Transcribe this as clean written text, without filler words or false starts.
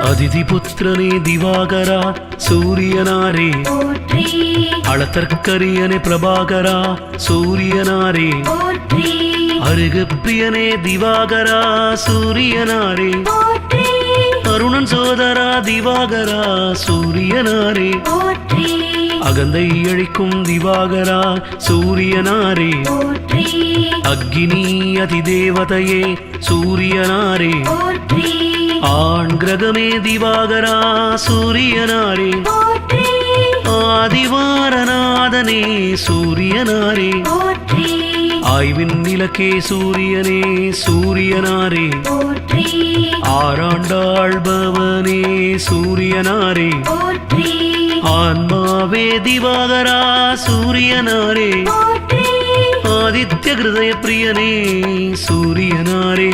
அதிதி புத்திரனே திவாகரா சூரியனாரே போற்றி அளத்தற்கரியனே பிரபாகரா சூரியனாரே போற்றி அருகு பிரியனே திவாகரா சூரியனாரே போற்றி அருணன் சோதரா திவாகரா சூரியனாரே போற்றி அகந்தை அழிக்கும் திவாகரா சூரியனாரே போற்றி அக்னி அதிதேவதையே சூரியனாரே போற்றி ஆண் கிரகமே திவாகரா சூரியனாரே போற்றி ஆதிவாரநாதனே சூரியனாரே போற்றி ஆய்வின் நிலக்கே சூரியனே சூரியனாரே போற்றி ஆராண்டாள்பவனே சூரியனாரே போற்றி ஆன்மாவே திவாகரா சூரியனாரே போற்றி ஆதித்ய ஹிருதய பிரியனே சூரியனாரே